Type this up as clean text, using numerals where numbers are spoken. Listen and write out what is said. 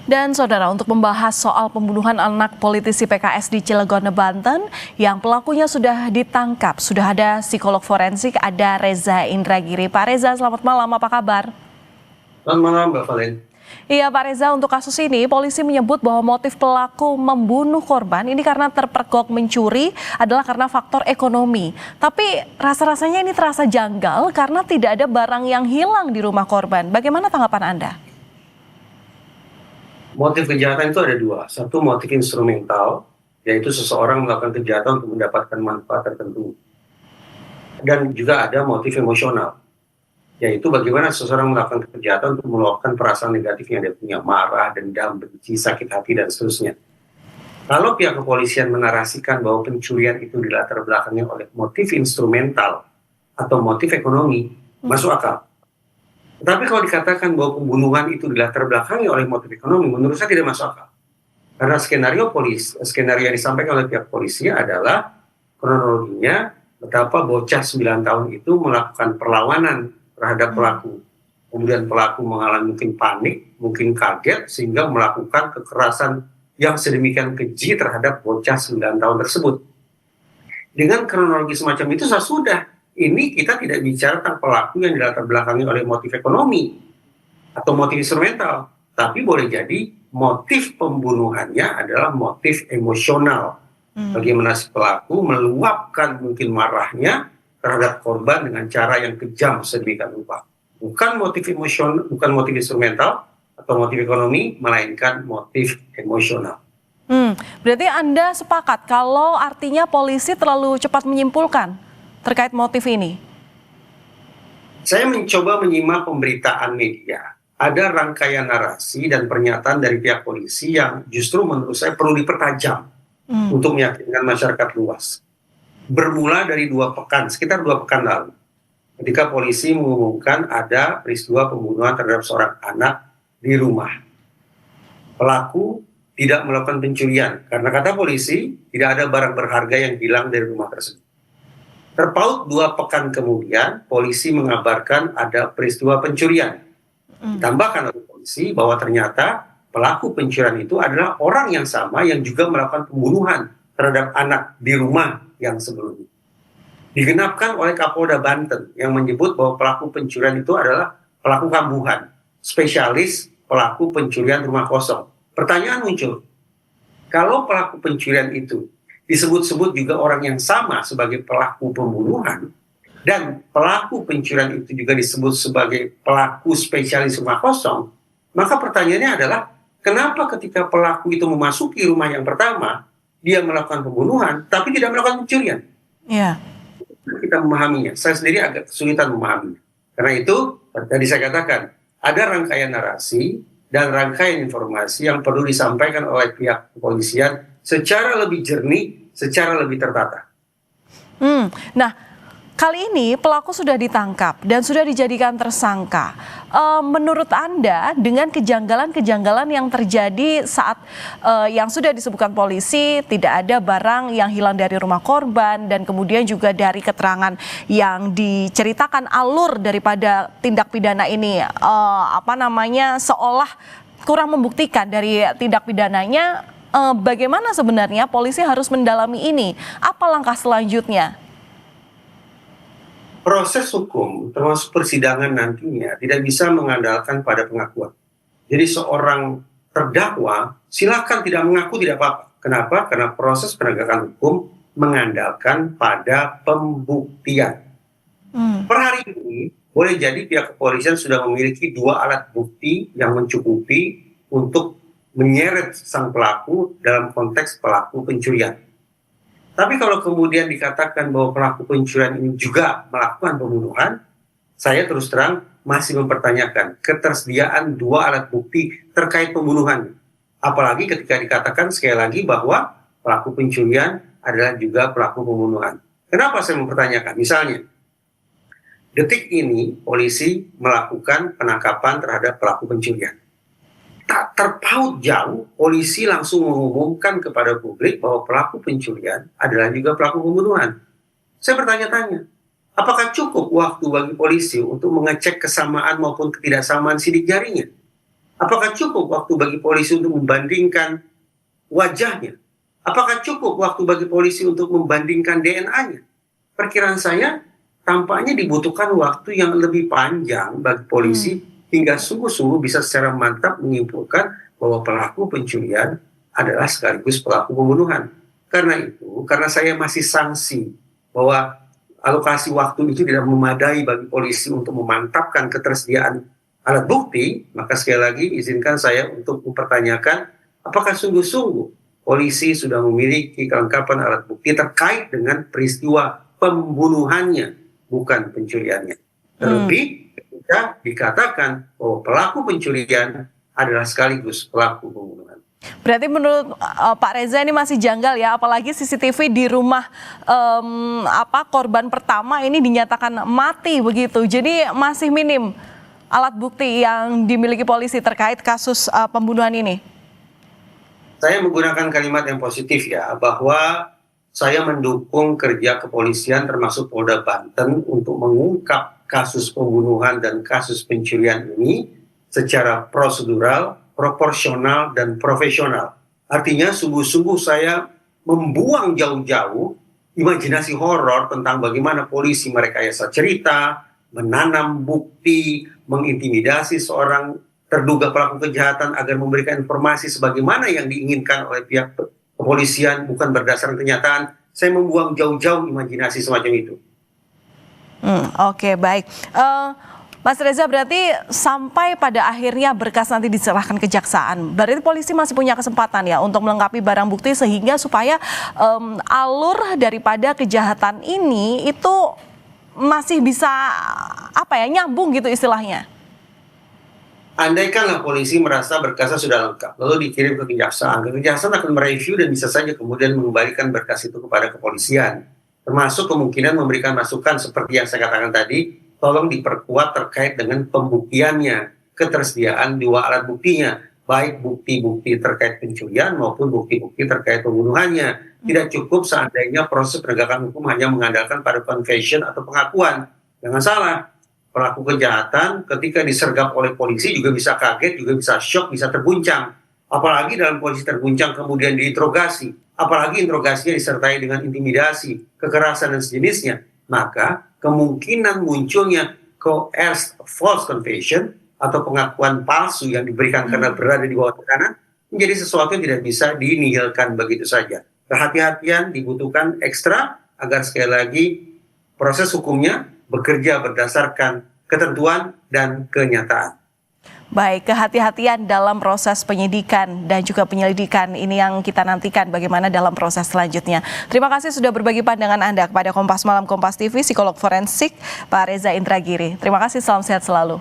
Dan saudara, untuk membahas soal pembunuhan anak politisi PKS di Cilegon, Banten, yang pelakunya sudah ditangkap, sudah ada psikolog forensik, ada Reza Indragiri. Pak Reza, selamat malam, apa kabar? Selamat malam, Mbak Valen. Iya Pak Reza, untuk kasus ini polisi menyebut bahwa motif pelaku membunuh korban ini karena terpergok mencuri adalah karena faktor ekonomi. Tapi rasa-rasanya ini terasa janggal karena tidak ada barang yang hilang di rumah korban. Bagaimana tanggapan Anda? Motif kejahatan itu ada dua. Satu, motif instrumental, yaitu seseorang melakukan kejahatan untuk mendapatkan manfaat tertentu. Dan juga ada motif emosional, yaitu bagaimana seseorang melakukan kejahatan untuk meluapkan perasaan negatif yang dia punya, marah, dendam, benci, sakit hati, dan seterusnya. Kalau pihak kepolisian menarasikan bahwa pencurian itu dilatar belakangi oleh motif instrumental atau motif ekonomi, masuk akal. Tetapi kalau dikatakan bahwa pembunuhan itu dilatar belakangi oleh motif ekonomi, menurut saya tidak masuk akal. Karena skenario yang disampaikan oleh pihak polisi adalah kronologinya betapa bocah 9 tahun itu melakukan perlawanan terhadap pelaku. Kemudian pelaku mengalami mungkin panik, mungkin kaget, sehingga melakukan kekerasan yang sedemikian keji terhadap bocah 9 tahun tersebut. Dengan kronologi semacam itu sudah. Ini kita tidak bicara tentang pelaku yang dilatar belakangi oleh motif ekonomi atau motif instrumental, tapi boleh jadi motif pembunuhannya adalah motif emosional. Bagaimana si pelaku meluapkan mungkin marahnya terhadap korban dengan cara yang kejam sedemikian rupa. Bukan motif emosional, bukan motif instrumental atau motif ekonomi, melainkan motif emosional. Berarti Anda sepakat kalau artinya polisi terlalu cepat menyimpulkan terkait motif ini? Saya mencoba menyimak pemberitaan media. Ada rangkaian narasi dan pernyataan dari pihak polisi yang justru menurut saya perlu dipertajam untuk meyakinkan masyarakat luas. Bermula dari sekitar 2 pekan lalu, ketika polisi mengumumkan ada peristiwa pembunuhan terhadap seorang anak di rumah. Pelaku tidak melakukan pencurian, karena kata polisi tidak ada barang berharga yang hilang dari rumah tersebut. Terpaut 2 pekan kemudian, polisi mengabarkan ada peristiwa pencurian. Ditambahkan oleh polisi bahwa ternyata pelaku pencurian itu adalah orang yang sama yang juga melakukan pembunuhan terhadap anak di rumah yang sebelumnya. Digenapkan oleh Kapolda Banten yang menyebut bahwa pelaku pencurian itu adalah pelaku kambuhan, spesialis pelaku pencurian rumah kosong. Pertanyaan muncul, kalau pelaku pencurian itu disebut-sebut juga orang yang sama sebagai pelaku pembunuhan, dan pelaku pencurian itu juga disebut sebagai pelaku spesialis rumah kosong, maka pertanyaannya adalah, kenapa ketika pelaku itu memasuki rumah yang pertama, dia melakukan pembunuhan, tapi tidak melakukan pencurian? Ya. Kita memahaminya, saya sendiri agak kesulitan memahaminya. Karena itu, tadi saya katakan, ada rangkaian narasi dan rangkaian informasi yang perlu disampaikan oleh pihak kepolisian secara lebih jernih, secara lebih tertata. Nah, kali ini pelaku sudah ditangkap dan sudah dijadikan tersangka. Menurut Anda, dengan kejanggalan-kejanggalan yang terjadi saat yang sudah disebutkan polisi, tidak ada barang yang hilang dari rumah korban, dan kemudian juga dari keterangan yang diceritakan alur daripada tindak pidana ini, seolah kurang membuktikan dari tindak pidananya. Bagaimana sebenarnya polisi harus mendalami ini? Apa langkah selanjutnya? Proses hukum, termasuk persidangan nantinya, tidak bisa mengandalkan pada pengakuan. Jadi seorang terdakwa silakan tidak mengaku, tidak apa-apa. Kenapa? Karena proses penegakan hukum mengandalkan pada pembuktian. Per hari ini, boleh jadi pihak kepolisian sudah memiliki 2 alat bukti yang mencukupi untuk menyeret sang pelaku dalam konteks pelaku pencurian. Tapi kalau kemudian dikatakan bahwa pelaku pencurian ini juga melakukan pembunuhan, saya terus terang masih mempertanyakan ketersediaan 2 alat bukti terkait pembunuhan. Apalagi ketika dikatakan sekali lagi bahwa pelaku pencurian adalah juga pelaku pembunuhan. Kenapa saya mempertanyakan? Misalnya, detik ini polisi melakukan penangkapan terhadap pelaku pencurian. Tak terpaut jauh, polisi langsung mengumumkan kepada publik bahwa pelaku pencurian adalah juga pelaku pembunuhan. Saya bertanya-tanya, apakah cukup waktu bagi polisi untuk mengecek kesamaan maupun ketidaksamaan sidik jarinya? Apakah cukup waktu bagi polisi untuk membandingkan wajahnya? Apakah cukup waktu bagi polisi untuk membandingkan DNA-nya? Perkiraan saya tampaknya dibutuhkan waktu yang lebih panjang bagi polisi hingga sungguh-sungguh bisa secara mantap menyimpulkan bahwa pelaku pencurian adalah sekaligus pelaku pembunuhan. Karena itu, karena saya masih sangsi bahwa alokasi waktu itu tidak memadai bagi polisi untuk memantapkan ketersediaan alat bukti, maka sekali lagi izinkan saya untuk mempertanyakan apakah sungguh-sungguh polisi sudah memiliki kelengkapan alat bukti terkait dengan peristiwa pembunuhannya, bukan pencuriannya. Terlebih ketika dikatakan bahwa pelaku pencurian adalah sekaligus pelaku pembunuhan. Berarti menurut Pak Reza ini masih janggal ya, apalagi CCTV di rumah korban pertama ini dinyatakan mati begitu. Jadi masih minim alat bukti yang dimiliki polisi terkait kasus pembunuhan ini. Saya menggunakan kalimat yang positif ya, bahwa saya mendukung kerja kepolisian termasuk Polda Banten untuk mengungkap kasus pembunuhan dan kasus pencurian ini secara prosedural, proporsional, dan profesional. Artinya sungguh-sungguh saya membuang jauh-jauh imajinasi horor tentang bagaimana polisi merekayasa cerita, menanam bukti, mengintimidasi seorang terduga pelaku kejahatan agar memberikan informasi sebagaimana yang diinginkan oleh pihak kepolisian bukan berdasarkan kenyataan. Saya membuang jauh-jauh imajinasi semacam itu. Oke, baik. Mas Reza, berarti sampai pada akhirnya berkas nanti diserahkan kejaksaan, berarti polisi masih punya kesempatan ya untuk melengkapi barang bukti sehingga supaya alur daripada kejahatan ini itu masih bisa nyambung gitu istilahnya. Andaikanlah polisi merasa berkasnya sudah lengkap, lalu dikirim ke kejaksaan akan mereview dan bisa saja kemudian mengembalikan berkas itu kepada kepolisian. Termasuk kemungkinan memberikan masukan seperti yang saya katakan tadi, tolong diperkuat terkait dengan pembuktiannya, ketersediaan dua alat buktinya, baik bukti-bukti terkait pencurian maupun bukti-bukti terkait pembunuhannya. Tidak cukup seandainya proses penegakan hukum hanya mengandalkan pada confession atau pengakuan. Jangan salah, pelaku kejahatan ketika disergap oleh polisi juga bisa kaget, juga bisa shock, bisa terguncang. Apalagi dalam kondisi terguncang kemudian diinterogasi, apalagi interogasinya disertai dengan intimidasi, kekerasan dan sejenisnya, maka kemungkinan munculnya coerced false confession atau pengakuan palsu yang diberikan karena berada di bawah tekanan menjadi sesuatu yang tidak bisa dinihilkan begitu saja. Kehati-hatian dibutuhkan ekstra agar sekali lagi proses hukumnya bekerja berdasarkan ketentuan dan kenyataan. Baik, kehati-hatian dalam proses penyidikan dan juga penyelidikan ini yang kita nantikan bagaimana dalam proses selanjutnya. Terima kasih sudah berbagi pandangan Anda kepada Kompas Malam Kompas TV, psikolog forensik Pak Reza Indragiri. Terima kasih, salam sehat selalu.